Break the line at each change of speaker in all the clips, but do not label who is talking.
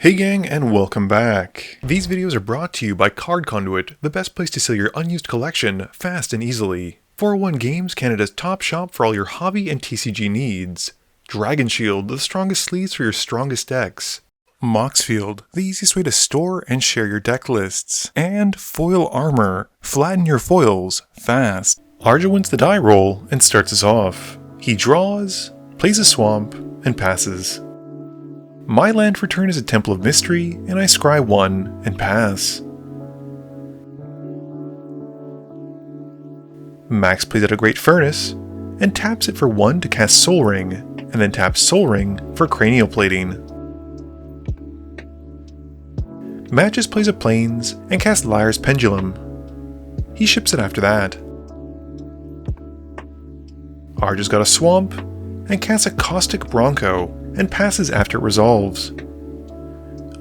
Hey gang, and welcome back. These videos are brought to you by Card Conduit, the best place to sell your unused collection fast and easily. 401 Games, Canada's top shop for all your hobby and TCG needs. Dragon Shield, the strongest sleeves for your strongest decks. Moxfield, the easiest way to store and share your deck lists. And Foil Armor, flatten your foils fast. Arja wins the die roll and starts us off. He draws, plays a swamp, and passes. My land for turn is a Temple of Mystery, and I scry 1 and pass. Max plays out a Great Furnace, and taps it for 1 to cast Soul Ring, and then taps Soul Ring for Cranial Plating. Matt just plays a Plains, and casts Liar's Pendulum. He ships it after that. Arja's got a Swamp, and casts a Caustic Bronco, and passes after it resolves.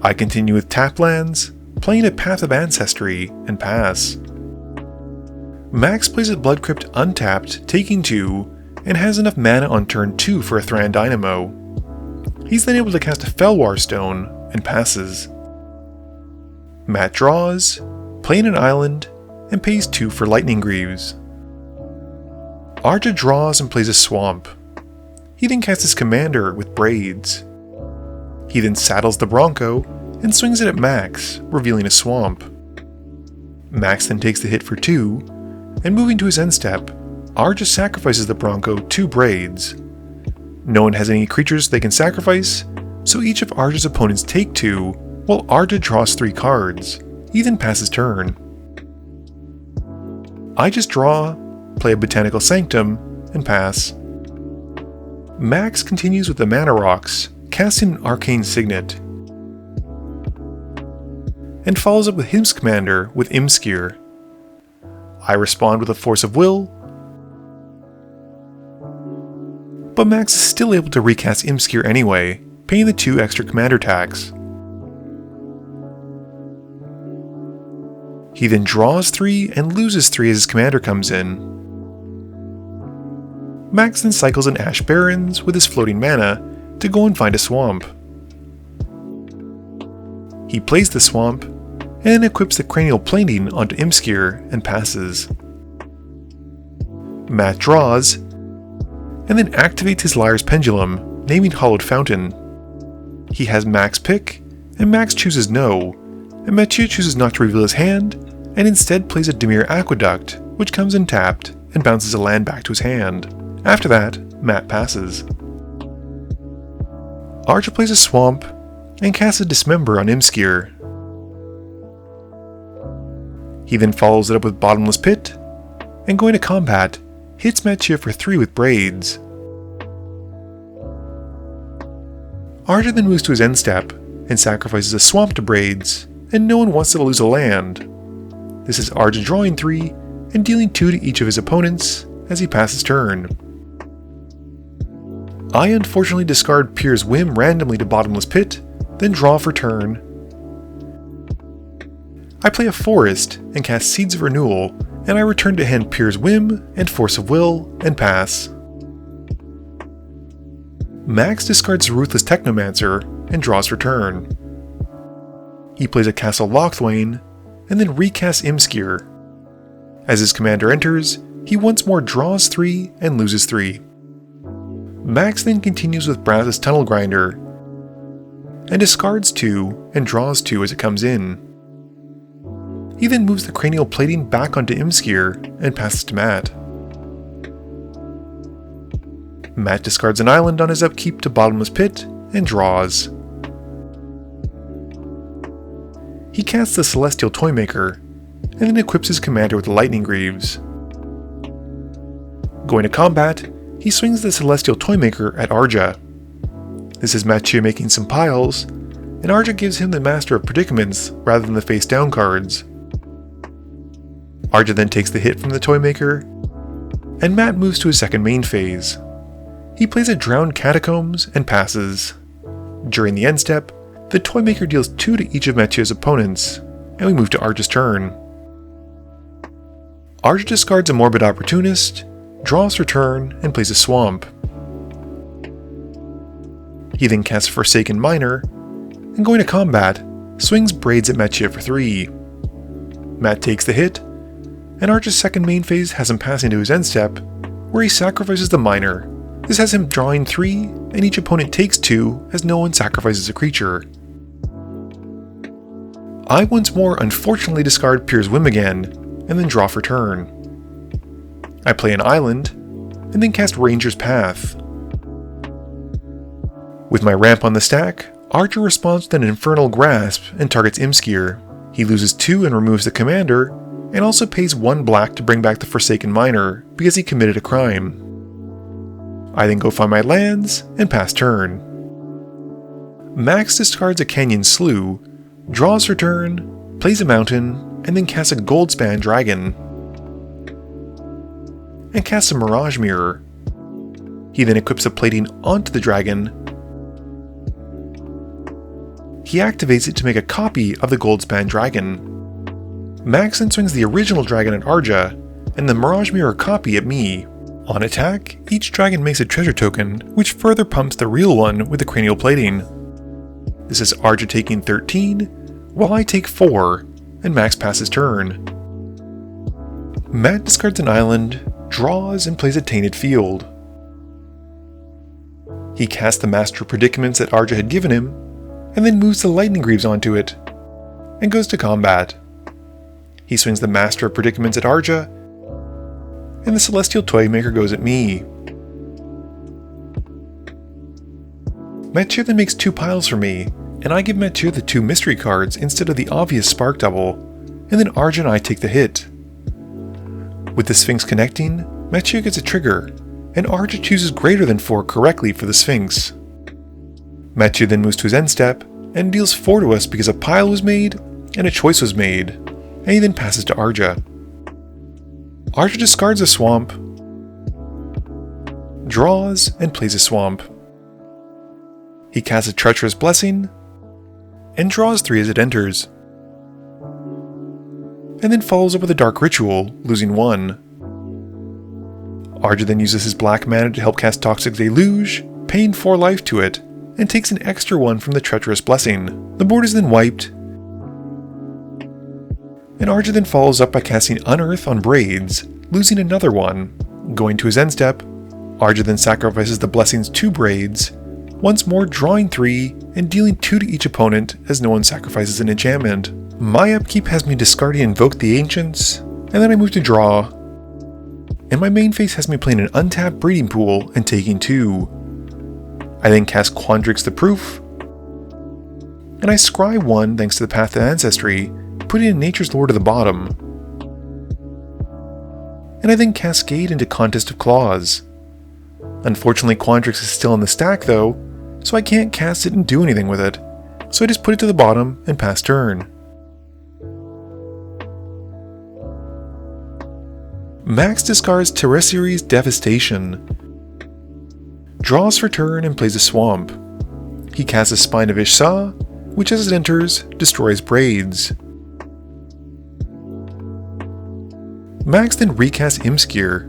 I continue with tap lands, playing a Path of Ancestry, and pass. Max plays a Blood Crypt untapped, taking 2, and has enough mana on turn 2 for a Thran Dynamo. He's then able to cast a Felwar Stone, and passes. Matt draws, playing an island, and pays 2 for Lightning Greaves. Arja draws and plays a Swamp. He then casts his commander with Braids. He then saddles the Bronco and swings it at Max, revealing a swamp. Max then takes the hit for 2, and moving to his end step, Arja sacrifices the Bronco to Braids. No one has any creatures they can sacrifice, so each of Arja's opponents take 2, while Arja draws 3 cards. He then passes turn. I just draw, play a Botanical Sanctum, and pass. Max continues with the Mana Rocks, casting an Arcane Signet, and follows up with his commander with Imskir. I respond with a Force of Will, but Max is still able to recast Imskir anyway, paying the 2 extra commander tax. He then draws 3 and loses 3 as his commander comes in. Max then cycles an Ash Barrens with his floating mana to go and find a swamp. He plays the swamp, and then equips the Cranial Plating onto Imskir and passes. Matt draws, and then activates his Liar's Pendulum, naming Hollowed Fountain. He has Max pick, and Max chooses no, and Mathieu chooses not to reveal his hand, and instead plays a Dimir Aqueduct, which comes in tapped, and bounces a land back to his hand. After that, Matt passes. Arja plays a Swamp, and casts a Dismember on Imskir. He then follows it up with Bottomless Pit, and going to combat, hits Mathieu for 3 with Braids. Arja then moves to his end step, and sacrifices a Swamp to Braids, and no one wants to lose a land. This is Arja drawing 3, and dealing 2 to each of his opponents, as he passes turn. I unfortunately discard Pier's Whim randomly to Bottomless Pit, then draw for turn. I play a Forest and cast Seeds of Renewal, and I return to hand Pier's Whim and Force of Will and pass. Max discards Ruthless Technomancer and draws for turn. He plays a Castle Lochthwain and then recasts Imskir. As his commander enters, he once more draws 3 and loses 3. Max then continues with Brazos Tunnel Grinder, and discards 2 and draws 2 as it comes in. He then moves the Cranial Plating back onto Imskir and passes to Matt. Matt discards an island on his upkeep to Bottomless Pit and draws. He casts the Celestial Toymaker, and then equips his commander with the Lightning Greaves. Going to combat, he swings the Celestial Toymaker at Arja. This is Mathieu making some piles, and Arja gives him the Master of Predicaments rather than the face down cards. Arja then takes the hit from the Toymaker, and Matt moves to his second main phase. He plays a Drowned Catacombs and passes. During the end step, the Toymaker deals 2 to each of Mathieu's opponents, and we move to Arja's turn. Arja discards a Morbid Opportunist, draws for turn, and plays a Swamp. He then casts Forsaken Miner, and going to combat, swings Braids at Mathieu for 3. Matt takes the hit, and Arch's second main phase has him passing to his end step, where he sacrifices the Miner. This has him drawing 3, and each opponent takes 2 as no one sacrifices a creature. I once more unfortunately discard Pier's Whim again, and then draw for turn. I play an island, and then cast Ranger's Path. With my ramp on the stack, Archer responds with an Infernal Grasp and targets Imskir. He loses 2 and removes the commander, and also pays 1 black to bring back the Forsaken Miner because he committed a crime. I then go find my lands and pass turn. Max discards a Canyon Slough, draws for turn, plays a mountain, and then casts a Goldspan Dragon. And casts a Mirage Mirror. He then equips a plating onto the dragon. He activates it to make a copy of the Goldspan Dragon. Max then swings the original dragon at Arja, and the Mirage Mirror copy at me. On attack, each dragon makes a treasure token, which further pumps the real one with the cranial plating. This is Arja taking 13, while I take 4, and Max passes turn. Matt discards an island, draws, and plays a Tainted Field. He casts the Master of Predicaments that Arja had given him, and then moves the Lightning Greaves onto it, and goes to combat. He swings the Master of Predicaments at Arja, and the Celestial Toymaker goes at me. Mathieu then makes 2 piles for me, and I give Mathieu the 2 mystery cards instead of the obvious Spark Double, and then Arja and I take the hit. With the Sphinx connecting, Mathieu gets a trigger, and Arja chooses greater than 4 correctly for the Sphinx. Mathieu then moves to his end step, and deals 4 to us because a pile was made, and a choice was made, and he then passes to Arja. Arja discards a swamp, draws, and plays a swamp. He casts a Treacherous Blessing, and draws 3 as it enters. And then follows up with a Dark Ritual, losing 1. Arja then uses his black mana to help cast Toxic Deluge, paying 4 life to it, and takes an extra 1 from the Treacherous Blessing. The board is then wiped, and Arja then follows up by casting Unearth on Braids, losing another 1. Going to his end step, Arja then sacrifices the Blessing's 2 Braids, once more drawing 3 and dealing 2 to each opponent as no one sacrifices an enchantment. My upkeep has me discarding Invoke the Ancients, and then I move to draw. And my main phase has me playing an untapped Breeding Pool and taking 2. I then cast Quandrix the Proof, and I scry 1 thanks to the Path to Ancestry, putting in Nature's Lore to the bottom. And I then cascade into Contest of Claws. Unfortunately, Quandrix is still in the stack though, so I can't cast it and do anything with it, so I just put it to the bottom and pass turn. Max discards Teresiary's Devastation, draws for turn and plays a swamp. He casts a Spine of Ishsa, which as it enters, destroys Braids. Max then recasts Imskir.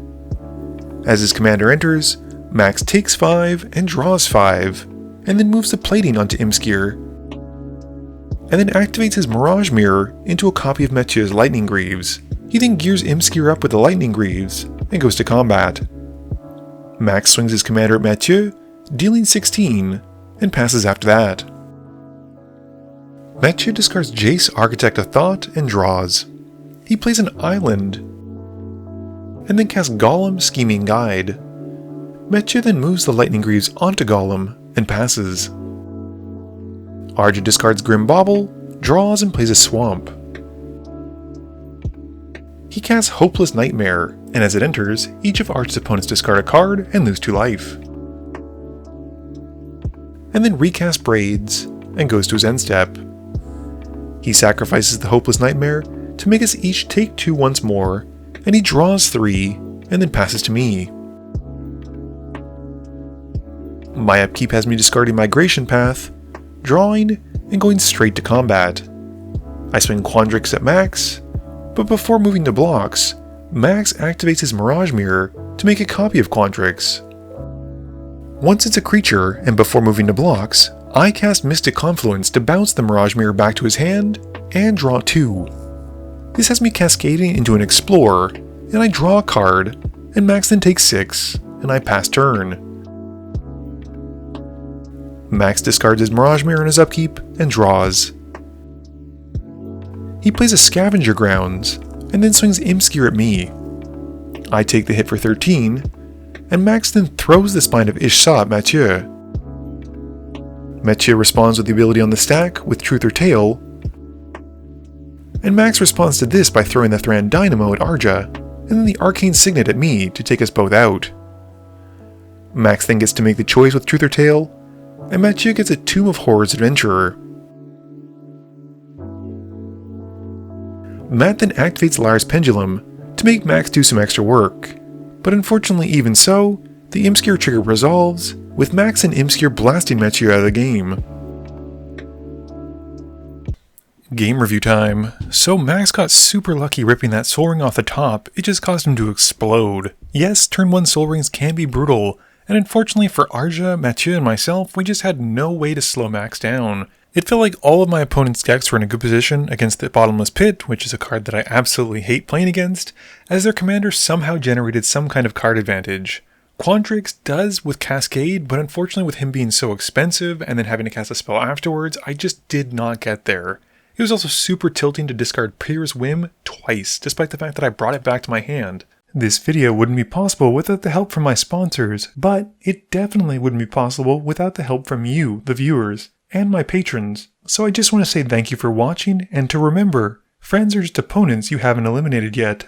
As his commander enters, Max takes 5 and draws 5, and then moves the plating onto Imskir, and then activates his Mirage Mirror into a copy of Mathieu's Lightning Greaves. He then gears Imskir up with the Lightning Greaves, and goes to combat. Max swings his commander at Mathieu, dealing 16, and passes after that. Mathieu discards Jace, Architect of Thought, and draws. He plays an island, and then casts Golem, Scheming Guide. Mathieu then moves the Lightning Greaves onto Golem, and passes. Arja discards Grim Bauble, draws and plays a swamp. He casts Hopeless Nightmare, and as it enters, each of Arch's opponents discard a card and lose 2 life. And then recasts Braids, and goes to his end step. He sacrifices the Hopeless Nightmare to make us each take 2 once more, and he draws 3, and then passes to me. My upkeep has me discarding Migration Path, drawing, and going straight to combat. I swing Quandrix at Max, but before moving to blocks, Max activates his Mirage Mirror to make a copy of Quandrix. Once it's a creature, and before moving to blocks, I cast Mystic Confluence to bounce the Mirage Mirror back to his hand, and draw 2. This has me cascading into an Explorer, and I draw a card, and Max then takes 6, and I pass turn. Max discards his Mirage Mirror in his upkeep, and draws. He plays a Scavenger Grounds, and then swings Imskir at me. I take the hit for 13, and Max then throws the Spine of Ishsa at Mathieu. Mathieu responds with the ability on the stack with Truth or Tale, and Max responds to this by throwing the Thran Dynamo at Arja, and then the Arcane Signet at me to take us both out. Max then gets to make the choice with Truth or Tale, and Mathieu gets a Tomb of Horrors Adventurer. Matt then activates Lyre's Pendulum to make Max do some extra work, but unfortunately even so, the Imskir trigger resolves, with Max and Imskir blasting Mathieu out of the game. Game review time. So Max got super lucky ripping that Soul Ring off the top, it just caused him to explode. Yes, turn 1 Soul Rings can be brutal, and unfortunately for Arja, Mathieu, and myself, we just had no way to slow Max down. It felt like all of my opponent's decks were in a good position against the Bottomless Pit, which is a card that I absolutely hate playing against, as their commander somehow generated some kind of card advantage. Quandrix does with Cascade, but unfortunately with him being so expensive and then having to cast a spell afterwards, I just did not get there. It was also super tilting to discard Pyrrh's Whim twice, despite the fact that I brought it back to my hand. This video wouldn't be possible without the help from my sponsors, but it definitely wouldn't be possible without the help from you, the viewers, and my patrons. So I just want to say thank you for watching, and to remember, friends are just opponents you haven't eliminated yet.